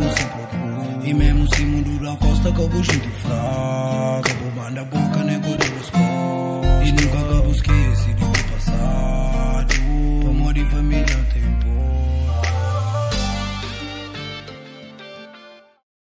você procura. E mesmo se mundo da costa que eu vou de fraca, vou mandar boca, nego de resposta. E nunca acabo esqueci do passado. Amor e família